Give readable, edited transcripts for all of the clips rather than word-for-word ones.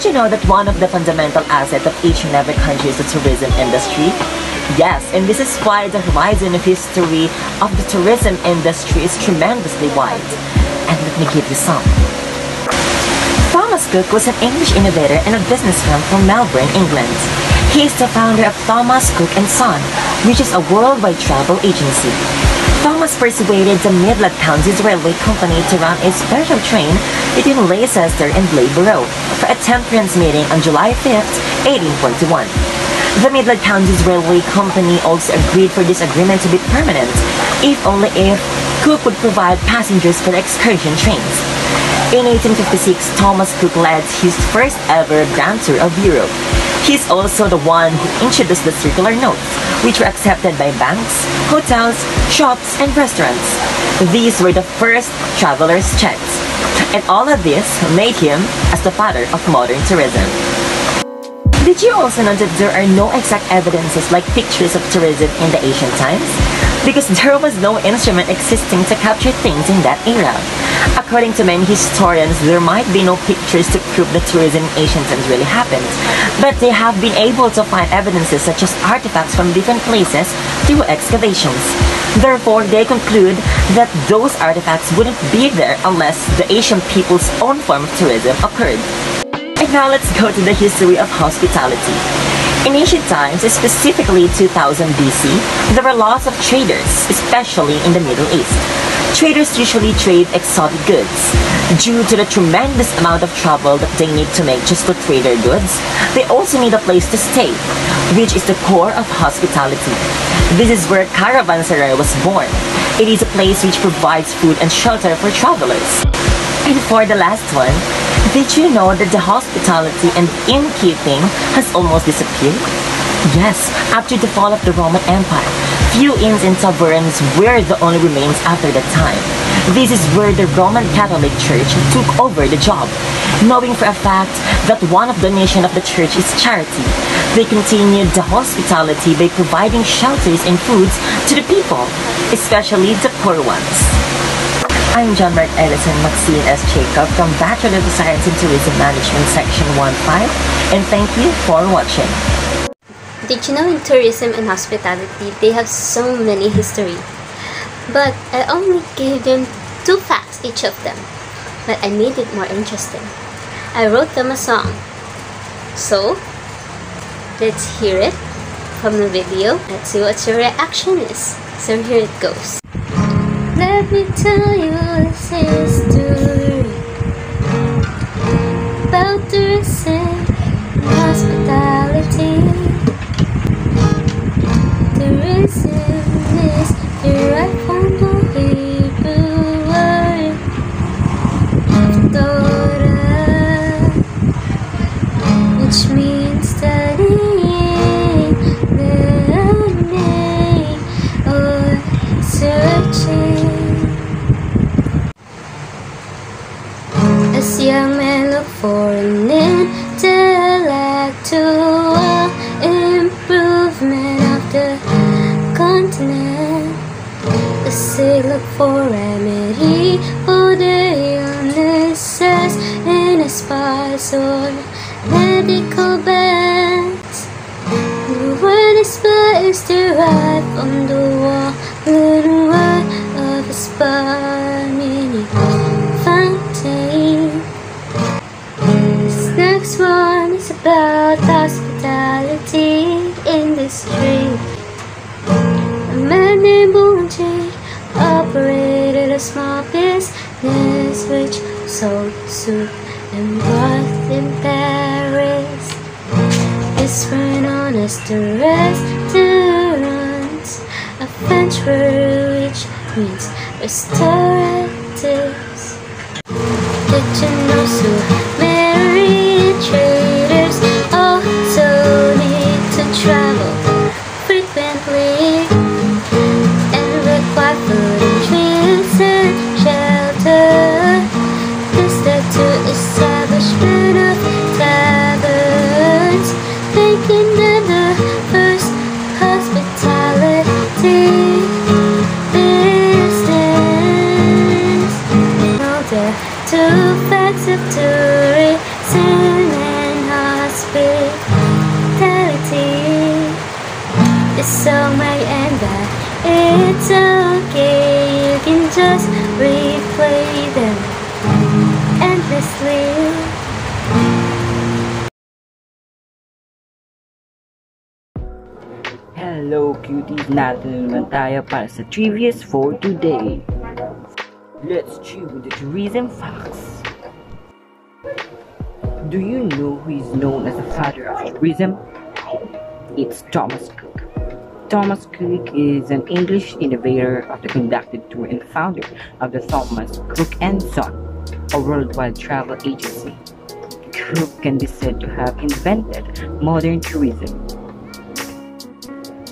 you know that one of the fundamental assets of each and every country is the tourism industry? Yes, and this is why the horizon of history of the tourism industry is tremendously wide. And let me give you some. Thomas Cook was an English innovator and a businessman from Melbourne, England. He is the founder of Thomas Cook and Son, which is a worldwide travel agency. Thomas persuaded the Midland Counties Railway Company to run a special train between Leicester and Blayborough for a temperance meeting on July 5th, 1841. The Midland Counties Railway Company also agreed for this agreement to be permanent, if only if Cook would provide passengers for the excursion trains. In 1856, Thomas Cook led his first ever grand tour of Europe. He is also the one who introduced the circular notes, which were accepted by banks, hotels, shops, and restaurants. These were the first traveler's checks. And all of this made him as the father of modern tourism. Did you also know that there are no exact evidences like pictures of tourism in the ancient times? Because there was no instrument existing to capture things in that era. According to many historians, there might be no pictures to prove that tourism in ancient times really happened. But they have been able to find evidences such as artifacts from different places through excavations. Therefore, they conclude that those artifacts wouldn't be there unless the Asian people's own form of tourism occurred. And now let's go to the history of hospitality. In ancient times, specifically 2000 BC, there were lots of traders, especially in the Middle East. Traders usually trade exotic goods. Due to the tremendous amount of travel that they need to make just to trade their goods, they also need a place to stay, which is the core of hospitality. This is where caravanserai was born. It is a place which provides food and shelter for travelers. And for the last one, did you know that the hospitality and innkeeping has almost disappeared? Yes, after the fall of the Roman Empire, few inns and taverns were the only remains after that time. This is where the Roman Catholic Church took over the job. Knowing for a fact that one of the mission of the church is charity, they continued the hospitality by providing shelters and foods to the people, especially the poor ones. I'm John Mark Edison Maxine S. Jacob from Bachelor of Science in Tourism Management Section 1-5, and thank you for watching. Did you know in tourism and hospitality, they have so many history? But I only gave them 2 facts each of them, but I made it more interesting. I wrote them a song. So, let's hear it from the video. Let's see what your reaction is. So here it goes. Let me tell you this history about tourism and hospitality. Tourism is the right from the Hebrew word Torah, which means studying, learning, or searching. As young men look for an intellectual improvement of the continent, as they look for remedy for their illnesses and aspires or medical beds. The word is derived from the wooden word of a spar, meaning fountain. This next one is about hospitality industry. A man named Boulanger operated a small business which sold soup and broth in Paris. This were known as the restaurants, a French word which means restauratives. Did you know so many traders also need to travel frequently and require food and drinks and shelter? This led to establishment of taverns, making them the first hospitality business. Now there are 2 facts of tourism and just replay them endlessly. Hello cuties! Narito na naman tayo para sa trivias for today. Let's chew the tourism facts. Do you know who is known as the father of tourism? It's Thomas Cook. Thomas Cook is an English innovator of the conducted tour and founder of the Thomas Cook and Son, a worldwide travel agency. Cook can be said to have invented modern tourism.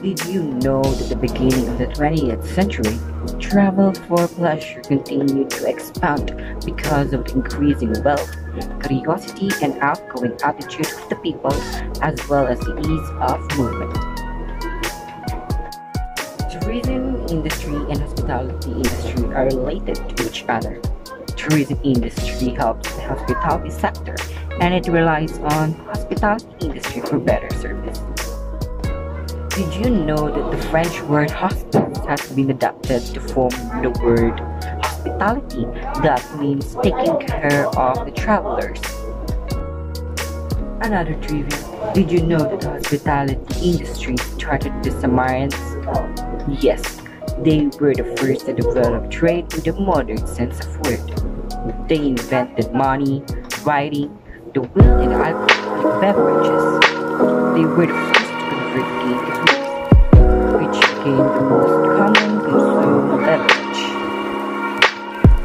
Did you know that at the beginning of the 20th century, travel for pleasure continued to expand because of the increasing wealth, curiosity, and outgoing attitude of the people, as well as the ease of movement? Tourism industry and hospitality industry are related to each other. Tourism industry helps the hospitality sector, and it relies on hospitality industry for better service. Did you know that the French word hospice has been adapted to form the word hospitality, that means taking care of the travelers? Another trivia, did you know that the hospitality industry started the Sumerians? Yes, they were the first to develop trade in the modern sense of word. They invented money, writing, the wheel, and alcoholic beverages. They were the first to convert cane to fruit, which became the most common consumed beverage.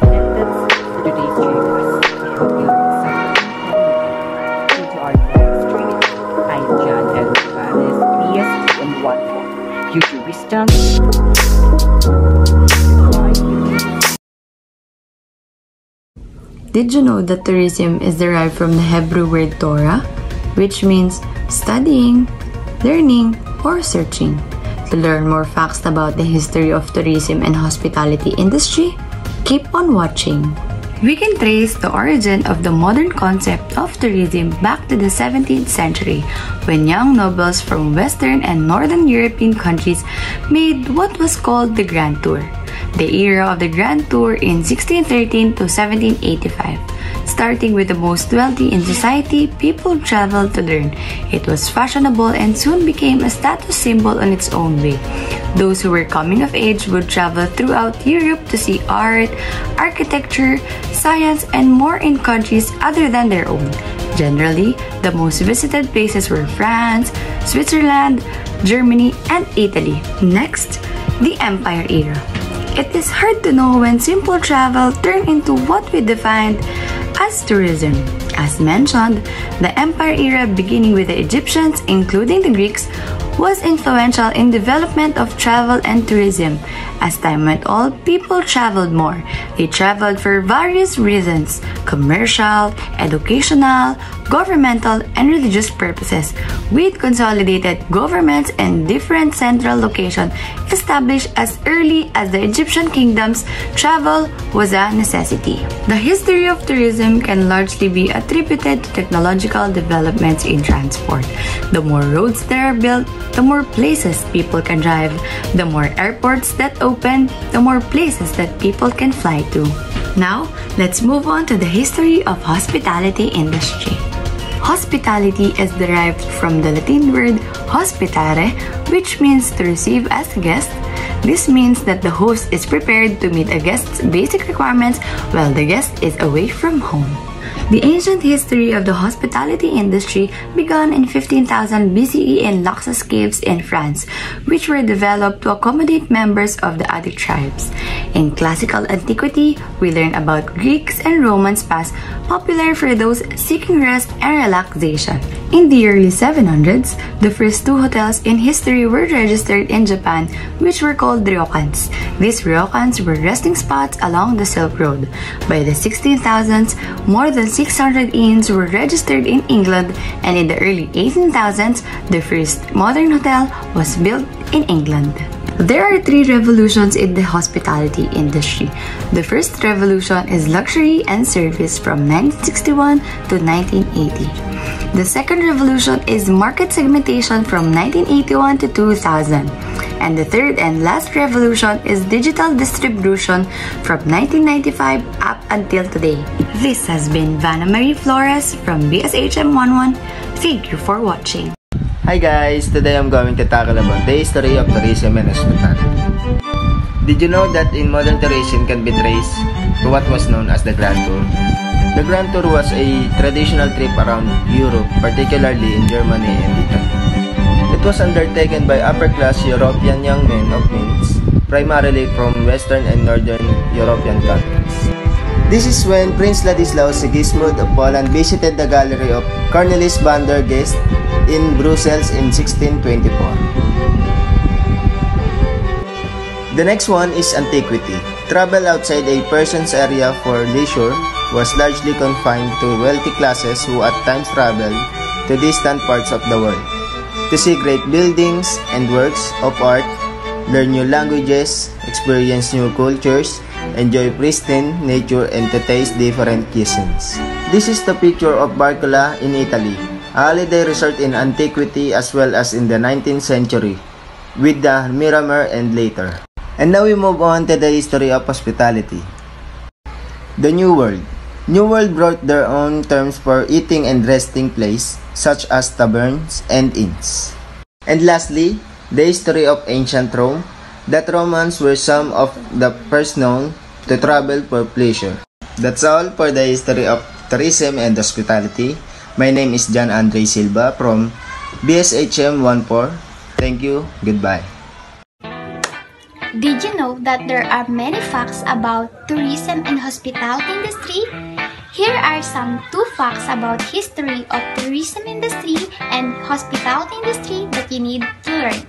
And that's for today's trivia. I hope you learned something into our next trivia. I'm John Edward Paris, PST and 1 Future Wisdom. Did you know that tourism is derived from the Hebrew word Torah, which means studying, learning, or searching? To learn more facts about the history of tourism and hospitality industry, keep on watching. We can trace the origin of the modern concept of tourism back to the 17th century, when young nobles from Western and Northern European countries made what was called the Grand Tour. The era of the Grand Tour in 1613 to 1785. Starting with the most wealthy in society, people traveled to learn. It was fashionable and soon became a status symbol on its own way. Those who were coming of age would travel throughout Europe to see art, architecture, science, and more in countries other than their own. Generally, the most visited places were France, Switzerland, Germany, and Italy. Next, the Empire era. It is hard to know when simple travel turned into what we defined as tourism. As mentioned, the Empire era, beginning with the Egyptians, including the Greeks, was influential in development of travel and tourism. As time went on, people traveled more. They traveled for various reasons: commercial, educational, governmental, and religious purposes, with consolidated governments and different central locations established as early as the Egyptian kingdoms. Travel was a necessity. The history of tourism can largely be attributed to technological developments in transport. The more roads that are built, the more places people can drive. The more airports that open, the more places that people can fly to. Now, let's move on to the history of hospitality industry. Hospitality is derived from the Latin word hospitare, which means to receive as a guest. This means that the host is prepared to meet a guest's basic requirements while the guest is away from home. The ancient history of the hospitality industry began in 15,000 BCE in Laxas caves in France, which were developed to accommodate members of the Attic tribes. In classical antiquity, we learn about Greeks and Roman spas, popular for those seeking rest and relaxation. In the early 700s, the first two hotels in history were registered in Japan, which were called ryokans. These ryokans were resting spots along the Silk Road. By the 16,000s, more than 600 inns were registered in England, and in the early 18,000s, the first modern hotel was built in England. There are three revolutions in the hospitality industry. The first revolution is luxury and service from 1961 to 1980. The second revolution is market segmentation from 1981 to 2000. And the third and last revolution is digital distribution from 1995 up until today. This has been Vanna Marie Flores from BSHM 11. Thank you for watching. Hi guys! Today I'm going to tackle about the history of tourism and hospitality. Did you know that in modern tourism can be traced to what was known as the Grand Tour? The Grand Tour was a traditional trip around Europe, particularly in Germany and Italy. It was undertaken by upper-class European young men of means, primarily from Western and Northern European countries. This is when Prince Ladislaus Sigismund of Poland visited the gallery of Cornelis van der Geest in Brussels in 1624. The next one is antiquity. Travel outside a person's area for leisure was largely confined to wealthy classes who at times traveled to distant parts of the world to see great buildings and works of art, learn new languages, experience new cultures, enjoy pristine nature, and to taste different cuisines. This is the picture of Barcola in Italy, a holiday resort in antiquity as well as in the 19th century, with the Miramar and later. And now we move on to the history of hospitality. The New World. New World brought their own terms for eating and resting place, such as taverns and inns. And lastly, the history of ancient Rome, that Romans were some of the first known to travel for pleasure. That's all for the history of tourism and hospitality. My name is John Andre Silva from BSHM 14. Thank you. Goodbye. Did you know that there are many facts about tourism and hospitality industry? Here are some 2 facts about history of tourism industry and hospitality industry that you need to learn.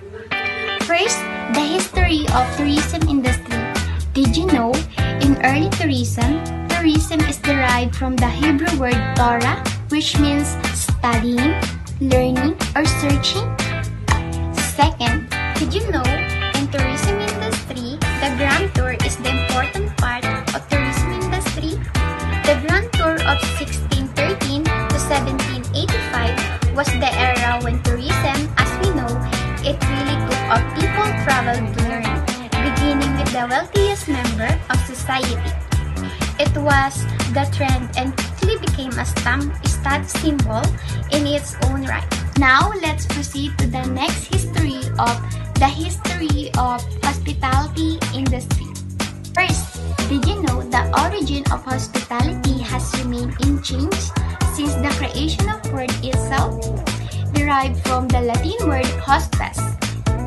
First, the history of tourism industry. Did you know in early tourism is derived from the Hebrew word Torah, which means studying, learning, or searching? Second, did you know in tourism industry, the Grand Tour is the important part of tourism industry? The Grand Tour of 1613 to 1785 was the era when tourism, as we know, it really took off. People traveled to learn, beginning with the wealthiest member of society. It was the trend and quickly became a status symbol in its own right. Now, let's proceed to the next history of hospitality industry. First, did you know the origin of hospitality has remained unchanged since the creation of word itself? Derived from the Latin word hostes,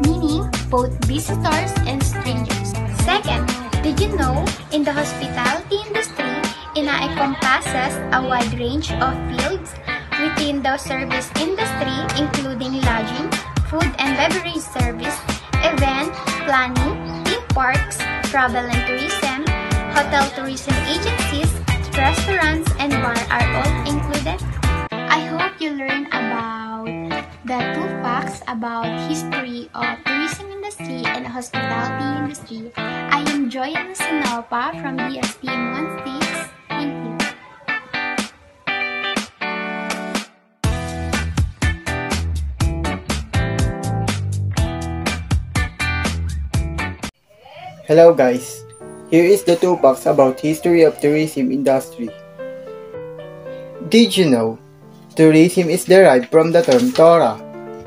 meaning both visitors and strangers. Second, did you know in the hospitality industry, it encompasses a wide range of fields within the service industry, including lodging, food and beverage service, event planning, theme parks, travel and tourism, hotel tourism agencies, restaurants, and bar are all included. I hope you learned about the 2 facts about history of tourism industry and hospitality industry. I am Joya Sinalpa from BSTM 16. Thank you. Hello guys, here is the 2 facts about history of tourism industry. Did you know tourism is derived from the term Torah,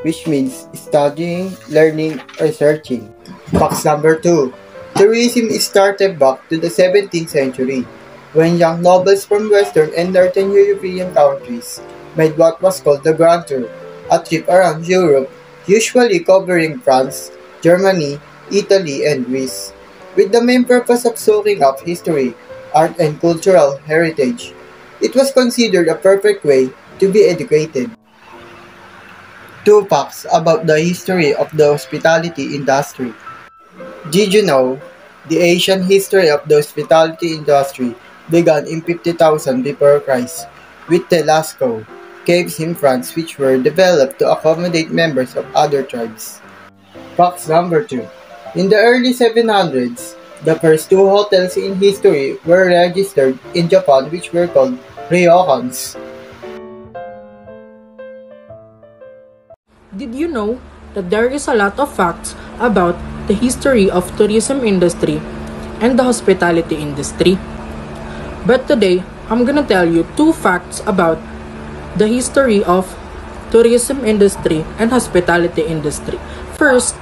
which means studying, learning, or searching? Fact number 2. Tourism started back to the 17th century, when young nobles from Western and Northern European countries made what was called the Grand Tour, a trip around Europe, usually covering France, Germany, Italy, and Greece, with the main purpose of soaking up history, art, and cultural heritage. It was considered a perfect way to be educated. 2 facts about the history of the hospitality industry. Did you know the ancient history of the hospitality industry began in 50,000 before Christ with the Lascaux caves in France, which were developed to accommodate members of other tribes? Fact number 2. In the early 700s, the first 2 hotels in history were registered in Japan, which were called ryokans. Did you know that there is a lot of facts about the history of tourism industry and the hospitality industry. But today, I'm gonna tell you 2 facts about the history of tourism industry and hospitality industry. First,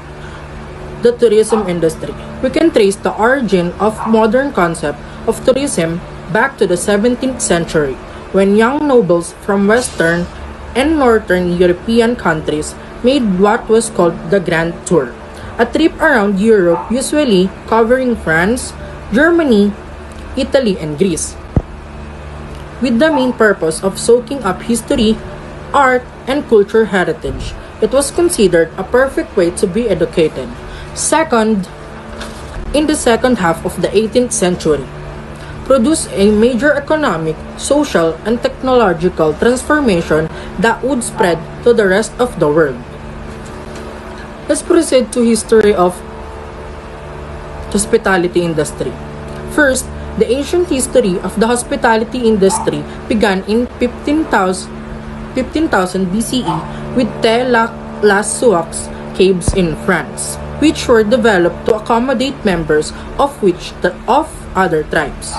the tourism industry. We can trace the origin of modern concept of tourism back to the 17th century, when young nobles from Western and Northern European countries made what was called the Grand Tour, a trip around Europe usually covering France, Germany, Italy, and Greece, with the main purpose of soaking up history, art, and culture heritage. It was considered a perfect way to be educated. Second, in the second half of the 18th century, produced a major economic, social, and technological transformation that would spread to the rest of the world. Let's proceed to history of hospitality industry. First, the ancient history of the hospitality industry began in 15,000 BCE with las Suacs caves in France, which were developed to accommodate members of other tribes.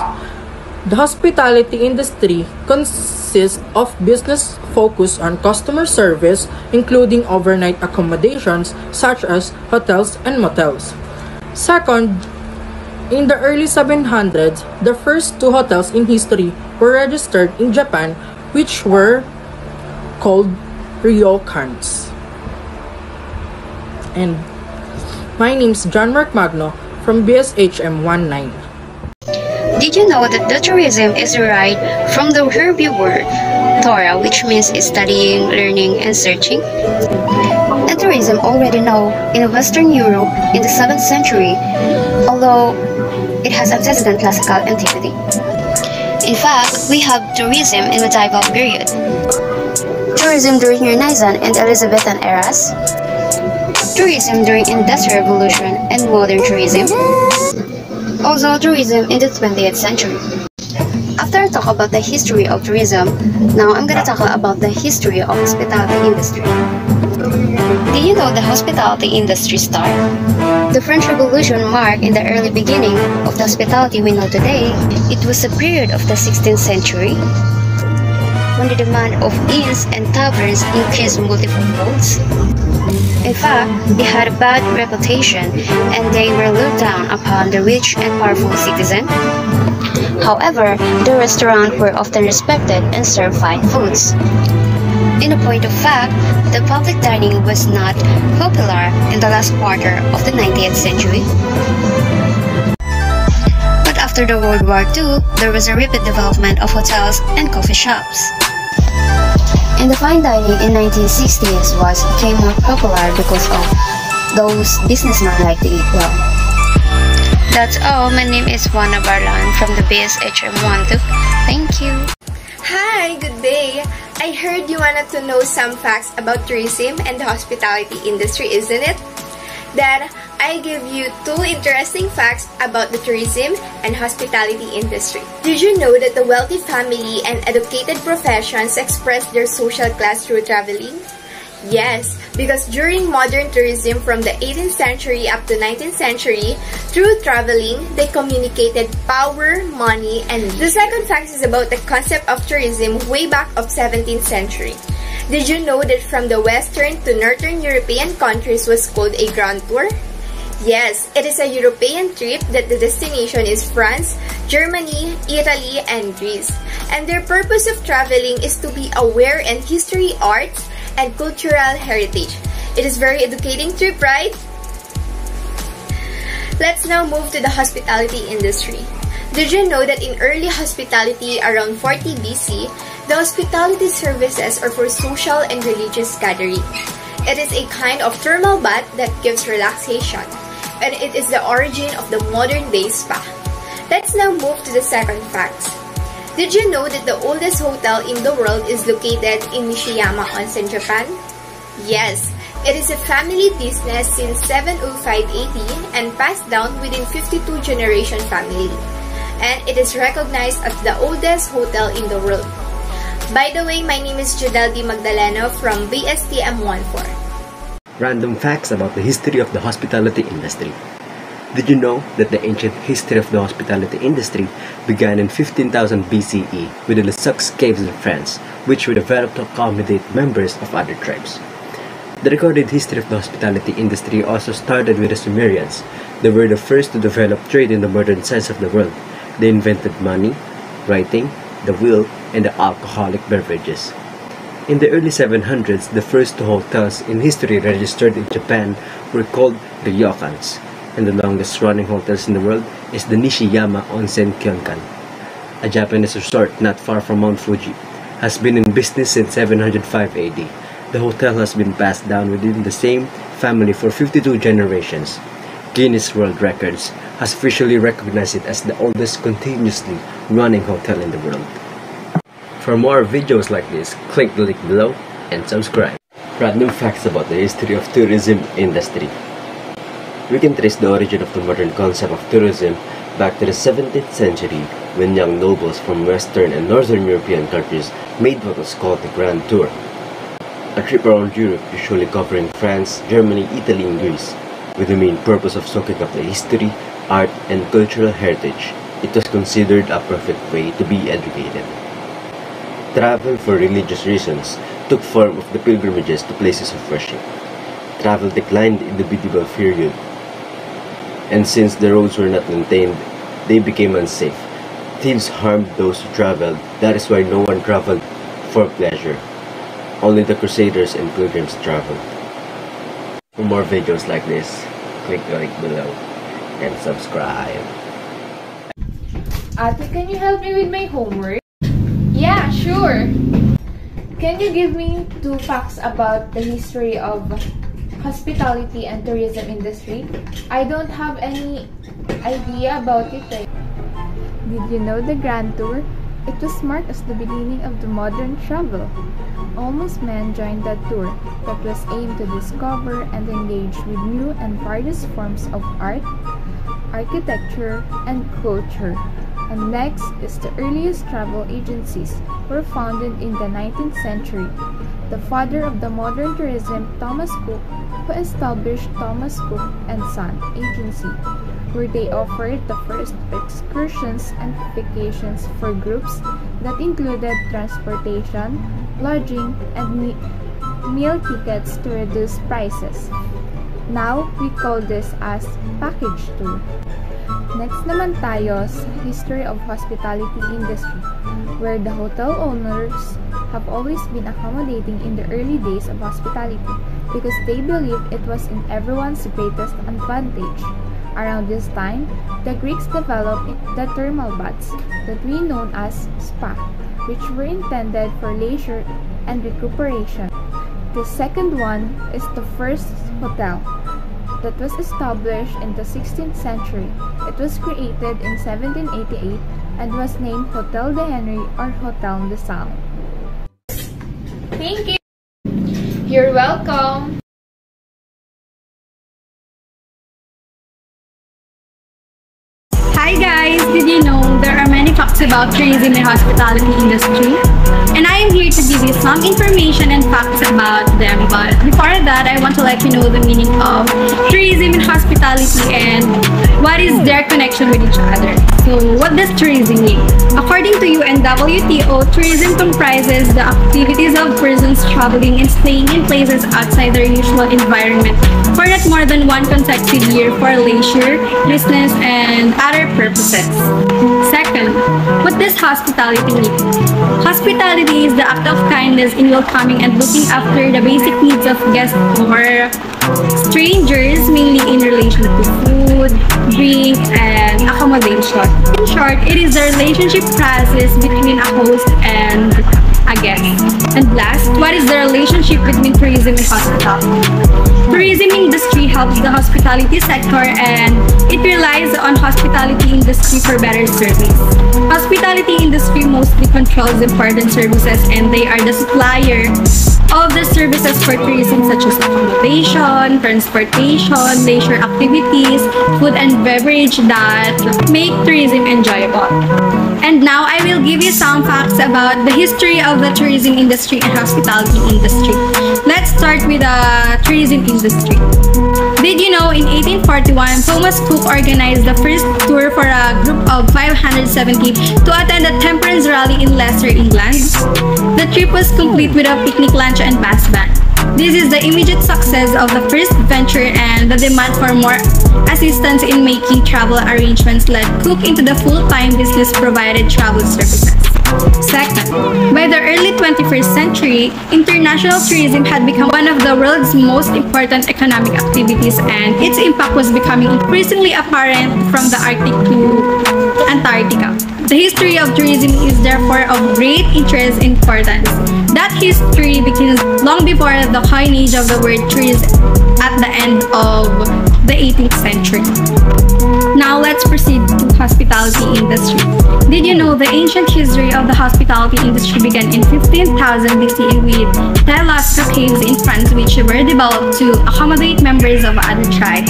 The hospitality industry consists of business focused on customer service, including overnight accommodations such as hotels and motels. Second, in the early 700s, the first 2 hotels in history were registered in Japan, which were called ryokans. And my name's John Mark Magno from BSHM 19. Did you know that the tourism is derived from the Hebrew word Torah, which means studying, learning, and searching? And tourism already known in Western Europe in the 7th century, although it has antecedent classical antiquity. In fact, we have tourism in medieval period, tourism during Renaissance and Elizabethan eras, tourism during Industrial Revolution and modern tourism, also tourism in the 20th century. After I talk about the history of tourism, now I'm gonna talk about the history of hospitality industry. Did you know the hospitality industry started? The French Revolution marked in the early beginning of the hospitality we know today. It was a period of the 16th century when the demand of inns and taverns increased multiple folds. In fact, they had a bad reputation and they were looked down upon the rich and powerful citizen. However, the restaurants were often respected and served fine foods. In a point of fact, the public dining was not popular in the last quarter of the 19th century. But after the World War II, there was a rapid development of hotels and coffee shops. And the fine dining in 1960s became more popular because of those businessmen like to eat well. That's all. My name is Juana Barlan from the BSHM 12. Thank you. Hi, good day. I heard you wanted to know some facts about tourism and the hospitality industry, isn't it? Then I give you 2 interesting facts about the tourism and hospitality industry. Did you know that the wealthy family and educated professions express their social class through traveling? Yes, because during modern tourism from the 18th century up to 19th century, through traveling, they communicated power, money, and the second fact is about the concept of tourism way back of 17th century. Did you know that from the Western to Northern European countries was called a Grand Tour? Yes, it is a European trip that the destination is France, Germany, Italy, and Greece. And their purpose of traveling is to be aware in history, arts, and cultural heritage. It is very educating trip, right? Let's now move to the hospitality industry. Did you know that in early hospitality around 40 BC, the hospitality services are for social and religious gathering. It is a kind of thermal bath that gives relaxation, and it is the origin of the modern day spa. Let's now move to the second fact. Did you know that the oldest hotel in the world is located in Nishiyama Onsen, Japan? Yes, it is a family business since 705 AD and passed down within 52 generation family. And it is recognized as the oldest hotel in the world. By the way, my name is Judel D. Magdaleno from BSTM 14. Random facts about the history of the hospitality industry. Did you know that the ancient history of the hospitality industry began in 15,000 BCE with the Lascaux caves in France, which were developed to accommodate members of other tribes? The recorded history of the hospitality industry also started with the Sumerians. They were the first to develop trade in the modern sense of the word. They invented money, writing, the wheel, and the alcoholic beverages. In the early 700s, the first two hotels in history registered in Japan were called ryokans, and the longest running hotels in the world is the Nishiyama Onsen Kyokan. A Japanese resort not far from Mount Fuji has been in business since 705 AD. The hotel has been passed down within the same family for 52 generations. Guinness World Records has officially recognized it as the oldest continuously running hotel in the world. For more videos like this, click the link below and subscribe. Random facts about the history of tourism industry. We can trace the origin of the modern concept of tourism back to the 17th century when young nobles from Western and Northern European countries made what was called the Grand Tour. A trip around Europe, usually covering France, Germany, Italy, and Greece, with the main purpose of soaking up the history, art, and cultural heritage. It was considered a perfect way to be educated. Travel for religious reasons took form of the pilgrimages to places of worship. Travel declined in the medieval period, and since the roads were not maintained, they became unsafe. Thieves harmed those who traveled. That is why no one traveled for pleasure. Only the crusaders and pilgrims traveled. For more videos like this, click the link below and subscribe. Ate, can you help me with my homework? Yeah, sure. Can you give me 2 facts about the history of hospitality and tourism industry? I don't have any idea about it. Did you know the Grand Tour? It was marked as the beginning of the modern travel. Almost men joined that tour that was aimed to discover and engage with new and various forms of art, architecture, and culture. And next is the earliest travel agencies were founded in the 19th century. The father of the modern tourism, Thomas Cook, who established Thomas Cook and Son Agency, where they offered the first excursions and vacations for groups that included transportation, lodging, and meal tickets to reduce prices. Now, we call this as package tour. Next naman tayo sa history of hospitality industry, where the hotel owners have always been accommodating in the early days of hospitality because they believed it was in everyone's greatest advantage. Around this time, the Greeks developed the thermal baths that we know as spa, which were intended for leisure and recuperation. The second one is the first hotel that was established in the 16th century. It was created in 1788 and was named Hotel de Henry or Hotel de Salle. Thank you. You're welcome. Hi guys! Did you know there are many facts about tourism and hospitality industry? And I am here to give you some information and facts about them. But before that, I want to let you know the meaning of tourism and hospitality and what is their connection with each other. So what does tourism mean? According to UNWTO, tourism comprises the activities of persons traveling and staying in places outside their usual environment for not more than one consecutive year for leisure, business, and other purposes. Second, what does hospitality mean? Hospitality is the act of kindness in welcoming and looking after the basic needs of guests or strangers, mainly in relation to food, drink, and accommodation. In short, it is the relationship process between a host and a guest. And last, what is the relationship between tourism and hospitality? Tourism industry helps the hospitality sector and it relies on hospitality industry for better service. Hospitality industry mostly controls important services and they are the supplier of the services for tourism such as accommodation, transportation, leisure activities, food and beverage that make tourism enjoyable. And now I will give you some facts about the history of the tourism industry and hospitality industry. Let's start with the tourism industry. Did you know in 1841, Thomas Cook organized the first tour for a group of 570 to attend a temperance rally in Leicester, England? The trip was complete with a picnic lunch and bass band. This is the immediate success of the first venture, and the demand for more assistance in making travel arrangements led Cook into the full-time business provided travel services. Second, by the early 21st century, international tourism had become one of the world's most important economic activities, and its impact was becoming increasingly apparent from the Arctic to Antarctica. The history of tourism is therefore of great interest and importance. That history begins long before the coinage of the word tourism at the end of the 18th century. Now let's proceed to hospitality industry. Did you know the ancient history of the hospitality industry began in 15,000 BCE with Lascaux caves in France, which were developed to accommodate members of other tribes.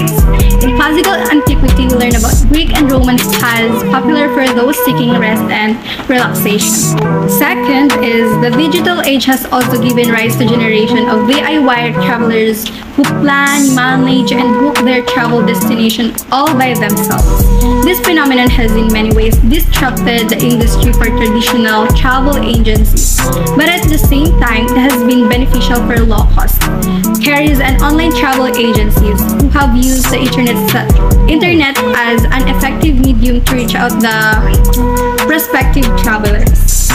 In classical antiquity, we learn about Greek and Roman styles popular for those seeking rest and relaxation. Second is the digital age has also given rise to generation of DIY travelers who plan, manage, and book their travel destination all by themselves. This phenomenon has in many ways disrupted the industry for traditional travel agencies, but at the same time, it has been beneficial for low-cost carriers and online travel agencies who have used the internet as an effective medium to reach out the prospective travelers.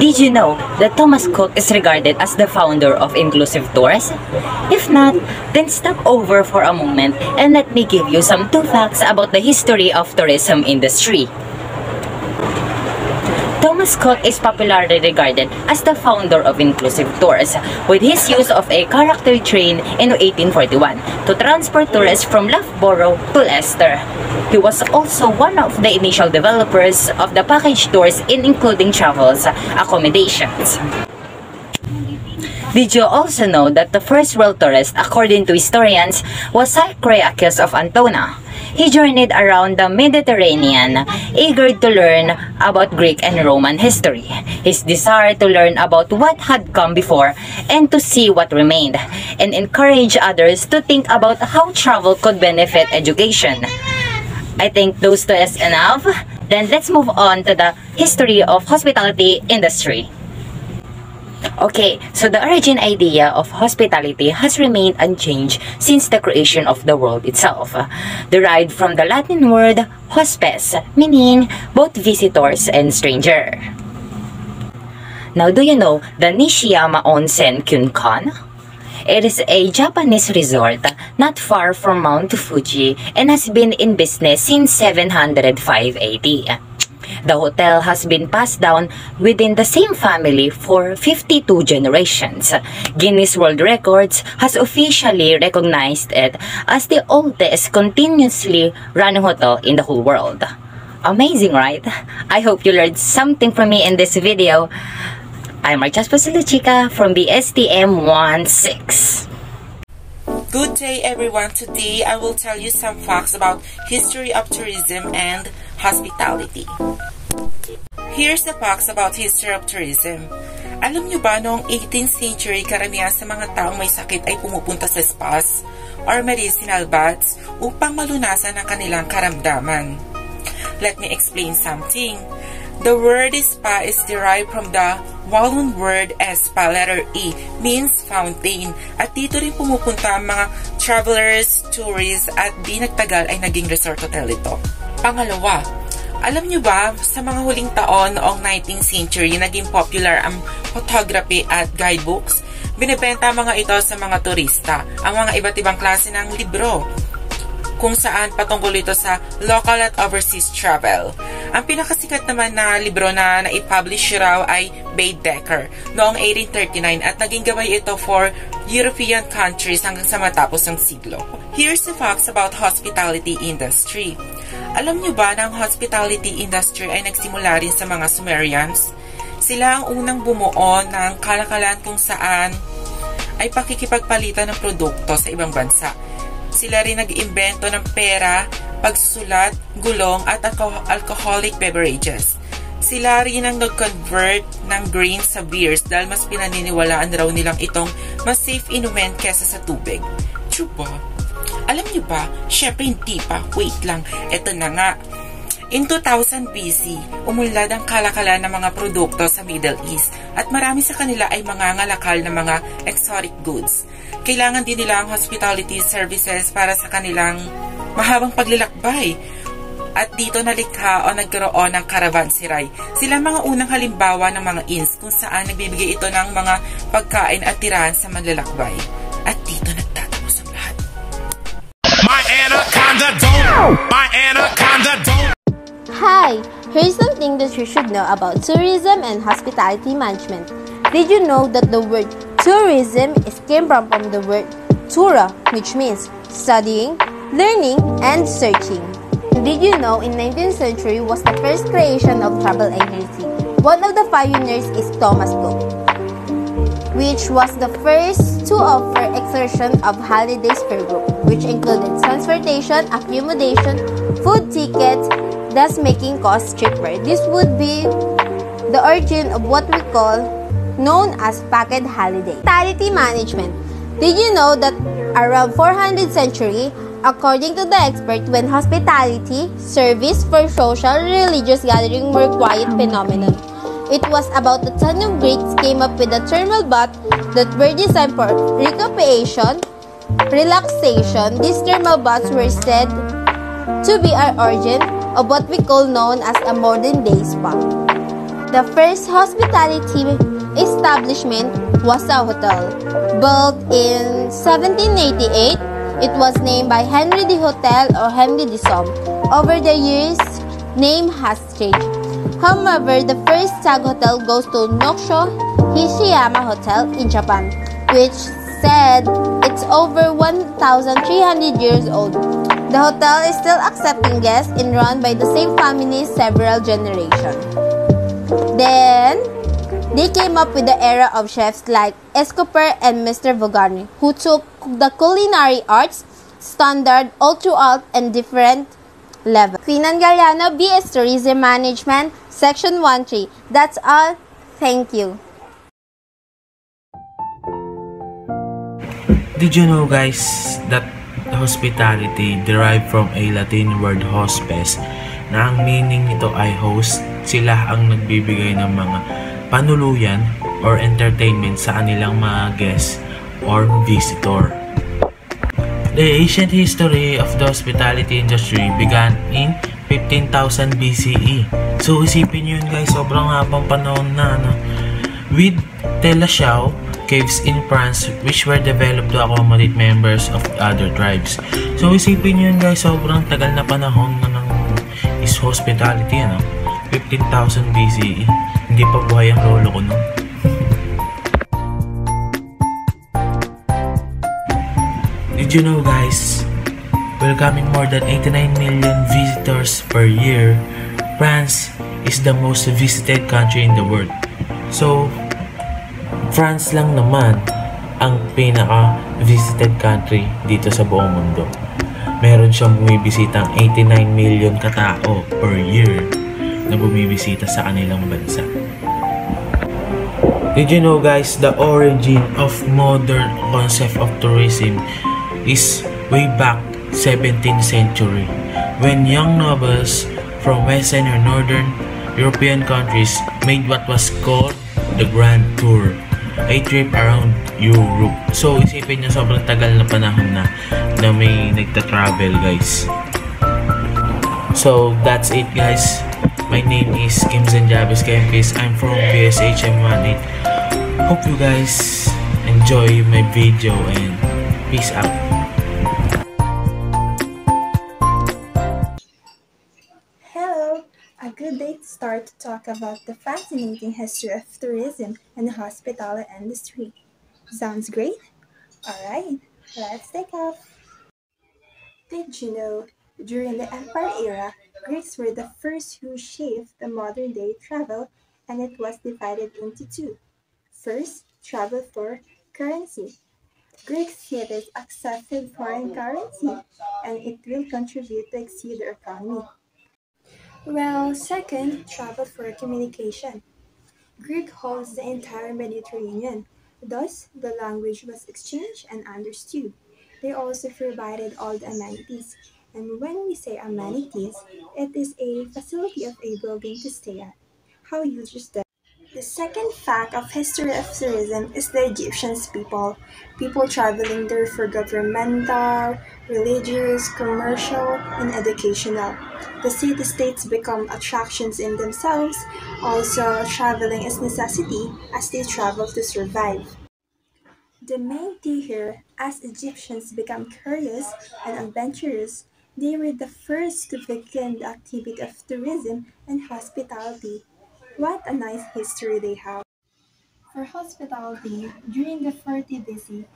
Did you know that Thomas Cook is regarded as the founder of inclusive tourism? If not, then stop over for a moment and let me give you some 2 facts about the history of tourism industry. Thomas Cook is popularly regarded as the founder of inclusive tours, with his use of a character train in 1841 to transport tourists from Loughborough to Leicester. He was also one of the initial developers of the package tours including travels, accommodations. Did you also know that the first world tourist, according to historians, was Cyriacus of Ancona? He journeyed around the Mediterranean, eager to learn about Greek and Roman history, his desire to learn about what had come before and to see what remained, and encourage others to think about how travel could benefit education. I think those two is enough. Then let's move on to the history of hospitality industry. Okay, so the origin idea of hospitality has remained unchanged since the creation of the world itself, derived from the Latin word hospes, meaning both visitors and stranger. Now, do you know the Nishiyama Onsen Kyunkan? It is a Japanese resort not far from Mount Fuji and has been in business since 705 AD. The hotel has been passed down within the same family for 52 generations. Guinness World Records has officially recognized it as the oldest continuously running hotel in the whole world. Amazing, right? I hope you learned something from me in this video. I'm Marchaspo Chica from BSTM 16. Good day everyone. Today I will tell you some facts about history of tourism and hospitality. Here's the facts about history of tourism. Alam nyo ba noong 18th century karamihan sa mga taong may sakit ay pumupunta sa spas or medicinal baths upang malunasan ang kanilang karamdaman? Let me explain something. The word spa is derived from the Walloon word spa, letter E, means fountain. At dito rin pumupunta ang mga travelers, tourists, at di nagtagal ay naging resort hotel ito. Pangalawa, Alam nyo ba, sa mga huling taon noong 19th century, naging popular ang photography at guidebooks. Binibenta mga ito sa mga turista, ang mga iba't ibang klase ng libro, kung saan patungkol ito sa local at overseas travel. Ang pinakasikat naman na libro na naipublish raw ay Baedeker noong 1839 at naging gabay ito for European countries hanggang sa matapos ng siglo. Here's the facts about hospitality industry. Alam nyo ba na ang hospitality industry ay nagsimula rin sa mga Sumerians? Sila ang unang bumuo ng kalakalan kung saan ay pakikipagpalitan ng produkto sa ibang bansa. Sila rin nag-imbento ng pera, pagsusulat, gulong at alcoholic beverages. Sila rin ang nag-convert ng grains sa beers dahil mas pinaniniwalaan raw nilang itong mas safe inumin kesa sa tubig. True ba? Alam niyo ba? Syempre hindi pa. Wait lang. Eto na nga. In 2000 BC, umunlad ang kalakalan ng mga produkto sa Middle East at marami sa kanila ay mga ngalakal na mga exotic goods. Kailangan din nila ang hospitality services para sa kanilang mahabang paglalakbay. At dito nalikha o nagkaroon ng caravanserai. Sila mga unang halimbawa ng mga inns kung saan nagbibigay ito ng mga pagkain at tirahan sa manlalakbay. At dito nagtatapos ang lahat. My anaconda don't! My anaconda don't! Hi! Here's something that you should know about tourism and hospitality management. Did you know that the word tourism came from the word tura, which means studying, learning, and searching? Did you know in 19th century was the first creation of travel agency? One of the pioneers is Thomas Cook, which was the first to offer excursion of holidays per group, which included transportation, accommodation, food tickets, thus making costs cheaper. This would be the origin of what we call known as packed holiday. Hospitality management. Did you know that around 400th century, according to the expert, when hospitality, service for social religious gathering were quiet phenomenon. It was about the time of Greeks came up with the thermal bath that were designed for recuperation, relaxation. These thermal baths were said to be our origin of what we call known as a modern day spa. The first hospitality establishment was a hotel. Built in 1788, it was named by Henry de Hotel or Henry de Somme. Over the years, name has changed. However, the first tag hotel goes to Noksho Hishiyama Hotel in Japan, which said it's over 1,300 years old. The hotel is still accepting guests and run by the same family several generations. Then, they came up with the era of chefs like Escobar and Mr. Vogarni, who took the culinary arts standard all throughout and different levels. Finan Galiano, BS Tourism Management, Section 1-3. That's all. Thank you. Did you know, guys, that hospitality derived from a Latin word hospes na ang meaning nito ay host? Sila ang nagbibigay ng mga panuluyan or entertainment sa kanilang mga guests or visitor. The ancient history of the hospitality industry began in 15,000 BCE. So isipin nyo yun, guys, sobrang habang panahon na, no? With Telashao caves in France which were developed to accommodate members of other tribes. So isipin nyo yun, guys, sobrang tagal na panahon na ng is hospitality, ano? 15,000 BCE. Hindi pa buhay ang lolo ko, no? Did you know, guys, welcoming more than 89 million visitors per year, France is the most visited country in the world. So, France lang naman ang pinaka-visited country dito sa buong mundo. Meron siyang bumibisitang 89 million katao per year na bumibisita sa kanilang bansa. Did you know, guys, the origin of modern concept of tourism is way back 17th century when young nobles from western or northern European countries made what was called the Grand Tour, a trip around Europe. So isipin nyo, sobrang tagal na panahon na may nagta-travel, guys. So that's it, guys. My name is Kim Zanjabes Kempis. I'm from BSHM18. Hope you guys enjoy my video and peace out. Hello! A good day to start to talk about the fascinating history of tourism and the hospitality industry. Sounds great? Alright, let's take off. Did you know, during the Empire era, Greeks were the first who shaped the modern day travel, and it was divided into two. First, travel for currency. Greek cities accepted foreign currency, and it will contribute to exceed their economy. Well, second, travel for communication. Greek holds the entire Mediterranean, thus the language was exchanged and understood. They also provided all the amenities, and when we say amenities, it is a facility of a building to stay at. How huge is that? The second fact of history of tourism is the Egyptians people. People traveling there for governmental, religious, commercial, and educational. The city-states become attractions in themselves. Also, traveling is necessity as they travel to survive. The main key here, as Egyptians become curious and adventurous, they were the first to begin the activity of tourism and hospitality. What a nice history they have. For hospitality, during the 40 BC,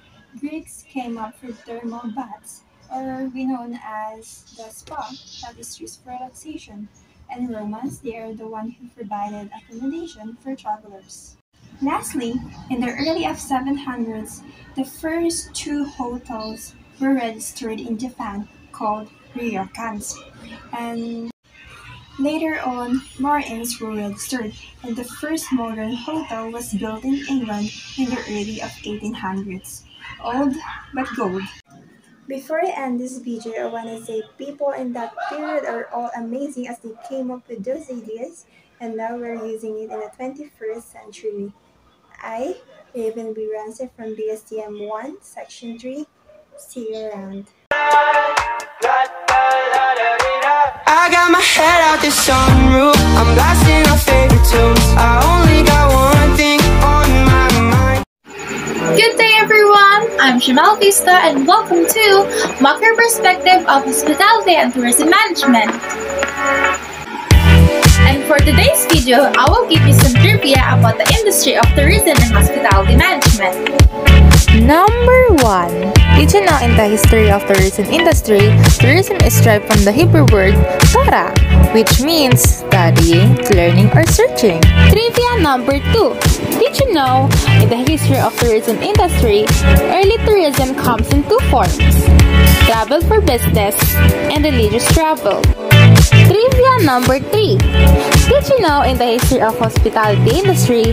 Greeks came up with thermal baths, or we known as the spa, that is used for relaxation. And Romans, they are the one who provided accommodation for travelers. Lastly, in the early of 700s, the first two hotels were registered in Japan called ryokans. And later on, more inns were registered, and the first modern hotel was built in England in the early of 1800s. Old but gold. Before I end this video, I want to say people in that period are all amazing as they came up with those ideas, and now we're using it in the 21st century. I, Raven B. Ransom from BSTM 1, Section 3. See you around. I got my head out the sunroof, I'm blasting our favorite tunes. I only got one thing on my mind. Good day everyone! I'm Jamal Vista and welcome to Macro Perspective of Hospitality and Tourism Management. And for today's video, I will give you some trivia about the industry of tourism and hospitality management. Number 1. Did you know in the history of tourism industry, tourism is derived from the Hebrew word Torah, which means studying, learning, or searching. Trivia number 2. Did you know in the history of tourism industry, early tourism comes in two forms: travel for business and religious travel. Trivia number 3. Did you know in the history of hospitality industry,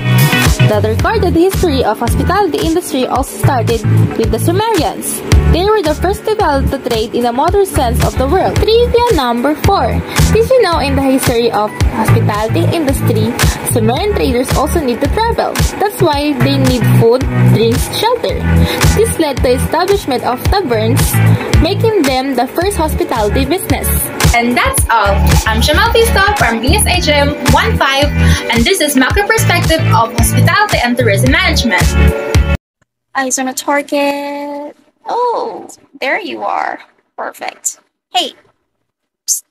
the recorded history of hospitality industry also started with the Sumerians? They were the first to develop the trade in a modern sense of the word. Trivia number 4. Did you know in the history of hospitality industry, Sumerian traders also need to travel? That's why they need food, drinks, shelter. This led to the establishment of taverns, making them the first hospitality business. And that's all. I'm Shamal Vista from BSHM 15, and this is Macro Perspective of Hospitality and Tourism Management. Eyes on a target. Oh, there you are. Perfect. Hey. Psst.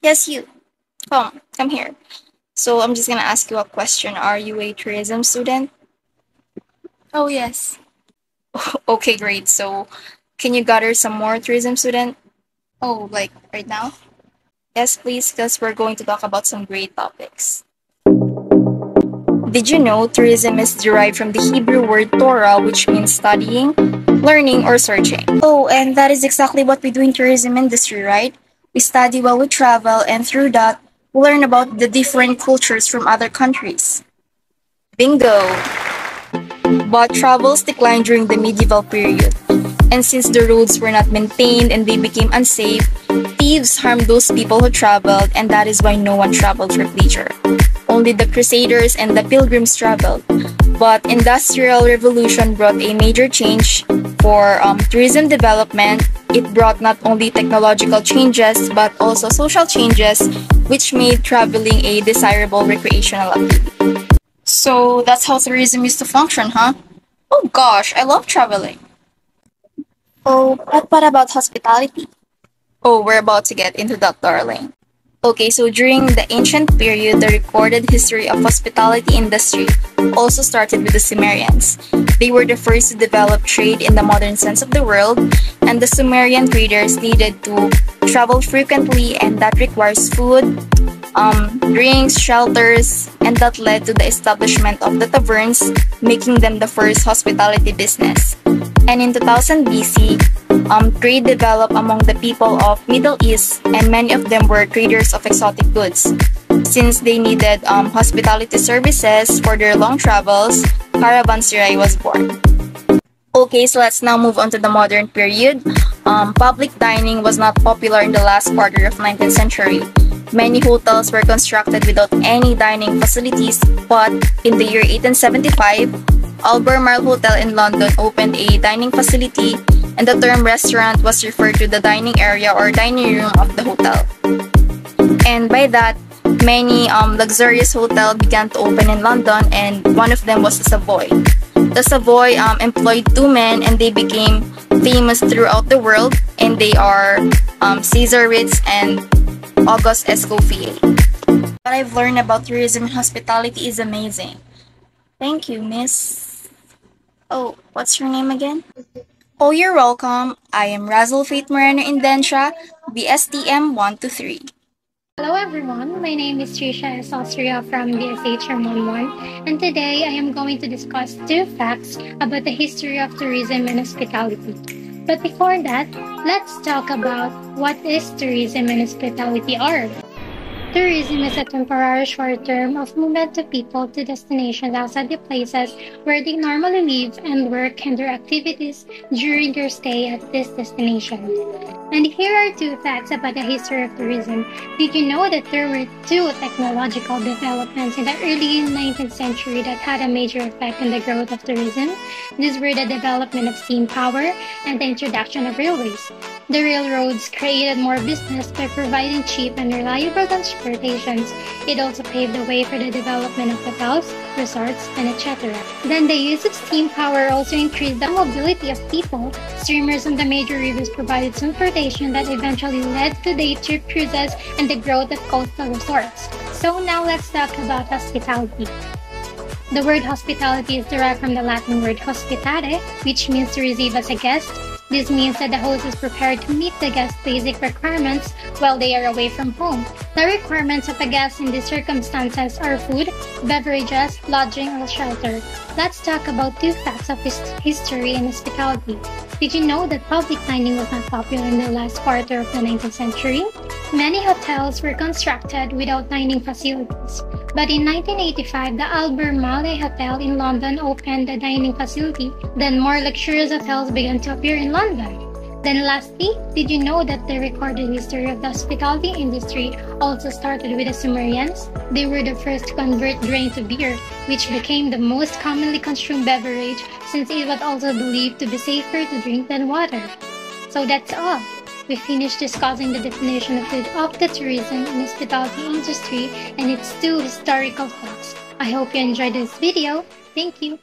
Yes, you. Come here. So I'm just gonna ask you a question. Are you a tourism student? Oh, yes. Okay, great. So can you gather some more tourism student? Oh, like right now? Yes, please, because we're going to talk about some great topics. Did you know tourism is derived from the Hebrew word Torah, which means studying, learning, or searching? Oh, and that is exactly what we do in tourism industry, right? We study while we travel, and through that, we learn about the different cultures from other countries. Bingo! But travels declined during the medieval period. And since the roads were not maintained and they became unsafe, thieves harmed those people who traveled, and that is why no one traveled for pleasure. Only the Crusaders and the Pilgrims traveled. But Industrial Revolution brought a major change for tourism development, It brought not only technological changes but also social changes, which made traveling a desirable recreational activity. So that's how tourism used to function, huh? Oh gosh, I love traveling. Oh, but what about hospitality? Oh, we're about to get into that, darling. Okay, so during the ancient period, the recorded history of hospitality industry also started with the Sumerians. They were the first to develop trade in the modern sense of the word, and the Sumerian traders needed to travel frequently, and that requires food, drinks, shelters, and that led to the establishment of the taverns, making them the first hospitality business. And in 2000 BC, trade developed among the people of Middle East, and many of them were traders of exotic goods. Since they needed hospitality services for their long travels, caravanserai was born. Okay, so let's now move on to the modern period. Public dining was not popular in the last quarter of 19th century. Many hotels were constructed without any dining facilities, but in the year 1875, Albemarle Hotel in London opened a dining facility, and the term restaurant was referred to the dining area or dining room of the hotel. And by that, many luxurious hotels began to open in London, and one of them was the Savoy. The Savoy employed two men, and they became famous throughout the world, and they are Cesar Ritz and Auguste Escoffier. What I've learned about tourism and hospitality is amazing. Thank you, miss. Oh, what's your name again? Oh, you're welcome. I am Razzle Faith Moreno Indentia, BSTM 123. Hello everyone, my name is Trisha S. Austria from BSHM 11, and today I am going to discuss two facts about the history of tourism and hospitality. But before that, let's talk about what is tourism and hospitality are. Tourism is a temporary short term of movement of people to destinations outside the places where they normally live and work and their activities during their stay at this destination. And here are two facts about the history of tourism. Did you know that there were two technological developments in the early 19th century that had a major effect on the growth of tourism? These were the development of steam power and the introduction of railways. The railroads created more business by providing cheap and reliable transportations. It also paved the way for the development of hotels, resorts, and etc. Then the use of steam power also increased the mobility of people. Steamers on the major rivers provided transportation that eventually led to day trip cruises and the growth of coastal resorts. So now let's talk about hospitality. The word hospitality is derived from the Latin word hospitare, which means to receive as a guest. This means that the host is prepared to meet the guest's basic requirements while they are away from home. The requirements of a guest in these circumstances are food, beverages, lodging, or shelter. Let's talk about two facts of history and hospitality. Did you know that public dining was not popular in the last quarter of the 19th century? Many hotels were constructed without dining facilities. But in 1985, the Albemarle Hotel in London opened a dining facility. Then more luxurious hotels began to appear in London. Then lastly, did you know that the recorded history of the hospitality industry also started with the Sumerians? They were the first to convert grain to beer, which became the most commonly consumed beverage since it was also believed to be safer to drink than water. So that's all. We finished discussing the definition of the tourism and hospitality industry and its two historical facts. I hope you enjoyed this video. Thank you.